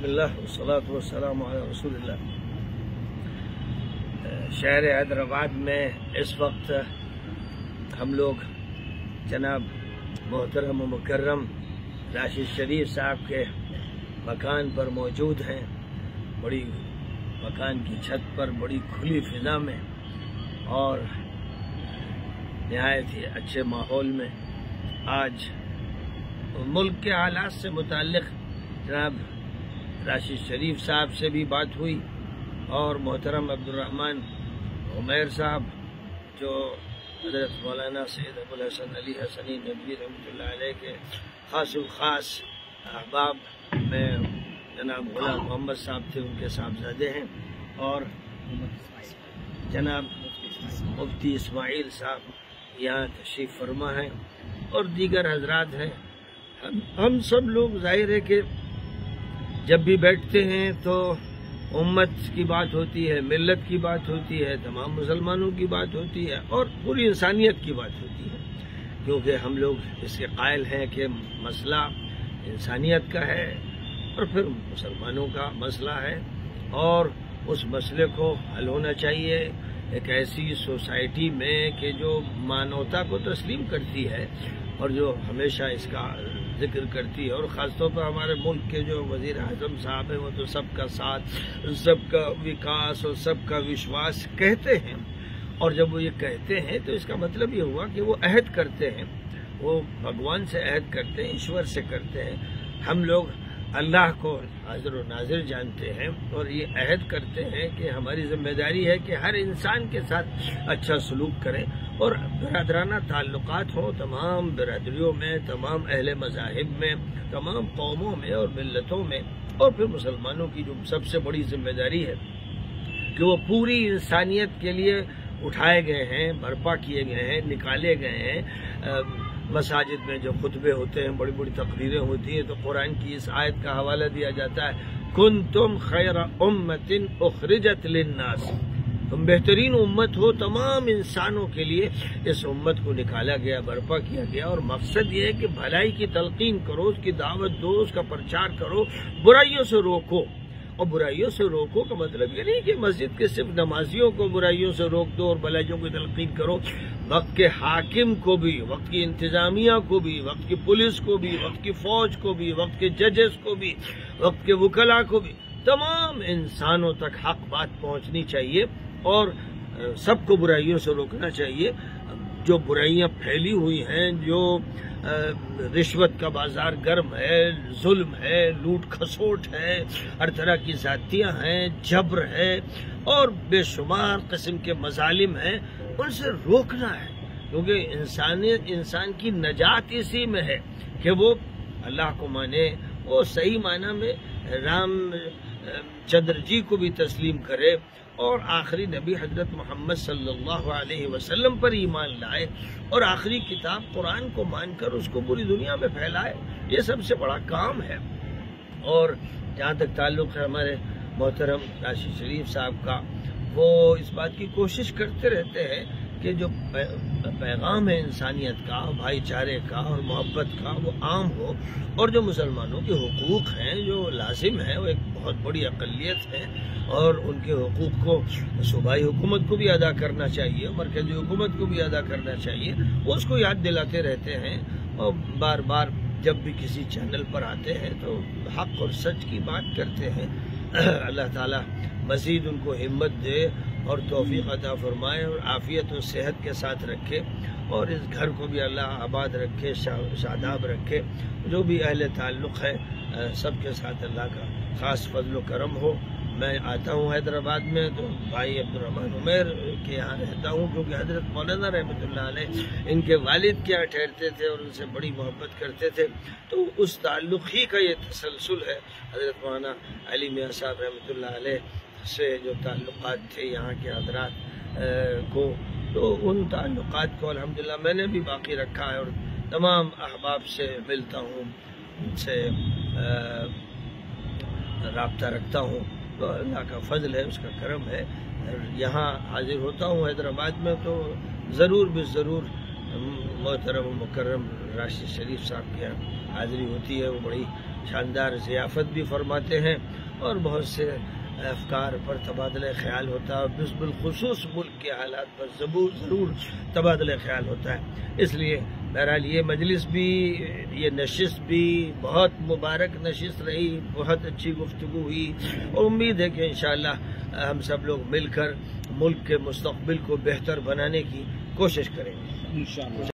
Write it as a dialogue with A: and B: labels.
A: بسم اللہ والصلاة والسلام علی رسول اللہ۔ شہر حیدرآباد میں اس وقت ہم لوگ جناب محترم و مکرم راشد شریف صاحب کے مکان پر موجود ہیں۔ بڑی مکان کی چھت پر بڑی کھلی فضا میں اور نہایت ہی اچھے ماحول میں آج ملک کے حالات سے متعلق جناب راشد شریف صاحب سے بھی بات ہوئی اور محترم عبدالرحمن عمیر صاحب جو حضرت مولانا سید ابو الحسن علی حسنی ندوی رحمۃ اللہ علیہ کے خاص الخاص احباب میں جناب غلام محمد صاحب تھے، ان کے صاحبزادے ہیں، اور جناب مفتی اسماعیل صاحب یہاں تشریف فرما ہیں اور دیگر حضرات ہیں۔ ہم سب لوگ ظاہر ہے کہ جب بھی بیٹھتے ہیں تو امت کی بات ہوتی ہے، ملت کی بات ہوتی ہے، تمام مسلمانوں کی بات ہوتی ہے اور پوری انسانیت کی بات ہوتی ہے، کیونکہ ہم لوگ اس کے قائل ہیں کہ مسئلہ انسانیت کا ہے اور پھر مسلمانوں کا مسئلہ ہے اور اس مسئلے کو حل ہونا چاہیے ایک ایسی سوسائٹی میں کہ جو مانوتا کو تسلیم کرتی ہے اور جو ہمیشہ اس کا ذکر کرتی ہے، اور خاص طور پر ہمارے ملک کے جو وزیر اعظم صاحب ہیں وہ تو سب کا ساتھ، سب کا وکاس اور سب کا وشواس کہتے ہیں، اور جب وہ یہ کہتے ہیں تو اس کا مطلب یہ ہوا کہ وہ عہد کرتے ہیں، وہ بھگوان سے عہد کرتے ہیں، ایشور سے کرتے ہیں۔ ہم لوگ اللہ کو حاضر و ناظر جانتے ہیں اور یہ عہد کرتے ہیں کہ ہماری ذمہ داری ہے کہ ہر انسان کے ساتھ اچھا سلوک کریں اور برادرانہ تعلقات ہوں تمام برادریوں میں، تمام اہل مذاہب میں، تمام قوموں میں اور ملتوں میں، اور پھر مسلمانوں کی جو سب سے بڑی ذمہ داری ہے کہ وہ پوری انسانیت کے لیے اٹھائے گئے ہیں، برپا کیے گئے ہیں، نکالے گئے ہیں۔ مساجد میں جو خطبے ہوتے ہیں، بڑی بڑی تقریریں ہوتی ہیں، تو قرآن کی اس آیت کا حوالہ دیا جاتا ہے، کنتم خیر امت اخرجت للناس، تم بہترین امت ہو تمام انسانوں کے لیے۔ اس امت کو نکالا گیا، برپا کیا گیا، اور مقصد یہ ہے کہ بھلائی کی تلقین کرو، اس کی دعوت دو، اس کا پرچار کرو، برائیوں سے روکو۔ اور برائیوں سے روکو کا مطلب یہ نہیں کہ مسجد کے صرف نمازیوں کو برائیوں سے روک دو اور بھلائیوں کی تلقین کرو، وقت کے حاکم کو بھی، وقت کی انتظامیہ کو بھی، وقت کی پولیس کو بھی، وقت کی فوج کو بھی، وقت کے ججز کو بھی، وقت کے وکلاء کو بھی، تمام انسانوں تک حق بات پہنچنی چاہیے اور سب کو برائیوں سے روکنا چاہیے۔ جو برائیاں پھیلی ہوئی ہیں، جو رشوت کا بازار گرم ہے، ظلم ہے، لوٹ کھسوٹ ہے، ہر طرح کی زیادتیاں ہیں، جبر ہے اور بے شمار قسم کے مظالم ہیں، ان سے روکنا ہے، کیونکہ انسان کی نجات اسی میں ہے کہ وہ اللہ کو مانے، وہ صحیح معنی میں رام چندر جی کو بھی تسلیم کرے اور آخری نبی حضرت محمد صلی اللہ علیہ وسلم پر ایمان لائے اور آخری کتاب قرآن کو مان کر اس کو پوری دنیا میں پھیلائے۔ یہ سب سے بڑا کام ہے۔ اور جہاں تک تعلق ہے ہمارے محترم راشد شریف صاحب کا، وہ اس بات کی کوشش کرتے رہتے ہیں کہ جو پیغام ہے انسانیت کا، بھائی چارے کا اور محبت کا، وہ عام ہو، اور جو مسلمانوں کے حقوق ہیں جو لازم ہیں، وہ ایک بہت بڑی اقلیت ہے اور ان کے حقوق کو صوبائی حکومت کو بھی ادا کرنا چاہیے، مرکزی حکومت کو بھی ادا کرنا چاہیے، وہ اس کو یاد دلاتے رہتے ہیں اور بار بار جب بھی کسی چینل پر آتے ہیں تو حق اور سچ کی بات کرتے ہیں۔ اللہ تعالیٰ مزید ان کو ہمت دے اور توفیق عطا فرمائے اور عافیت و صحت کے ساتھ رکھے، اور اس گھر کو بھی اللہ آباد رکھے، شاداب رکھے۔ جو بھی اہل تعلق ہے سب کے ساتھ اللہ کا خاص فضل و کرم ہو۔ میں آتا ہوں حیدرآباد میں تو بھائی عبدالرحمن عمیر کے یہاں رہتا ہوں، کیونکہ حضرت مولانا رحمۃ اللہ علیہ ان کے والد کے یہاں ٹھہرتے تھے اور ان سے بڑی محبت کرتے تھے، تو اس تعلق ہی کا یہ تسلسل ہے۔ حضرت مولانا علی میاں صاحب رحمۃ اللہ علیہ سے جو تعلقات تھے یہاں کے حضرات کو، تو ان تعلقات کو الحمدللہ میں نے بھی باقی رکھا ہے اور تمام احباب سے ملتا ہوں، ان سے رابطہ رکھتا ہوں، تو اللہ کا فضل ہے، اس کا کرم ہے۔ یہاں حاضر ہوتا ہوں حیدرآباد میں تو ضرور ضرور محترم و مکرم راشد شریف صاحب کی حاضری ہوتی ہے۔ وہ بڑی شاندار ضیافت بھی فرماتے ہیں اور بہت سے افکار پر تبادلہ خیال ہوتا ہے، اور بالخصوص ملک کے حالات پر ضرور تبادلہ خیال ہوتا ہے۔ اس لیے بہرحال یہ مجلس بھی، یہ نشست بھی بہت مبارک نشست رہی، بہت اچھی گفتگو ہوئی، اور امید ہے کہ انشاءاللہ ہم سب لوگ مل کر ملک کے مستقبل کو بہتر بنانے کی کوشش کریں گے انشاءاللہ۔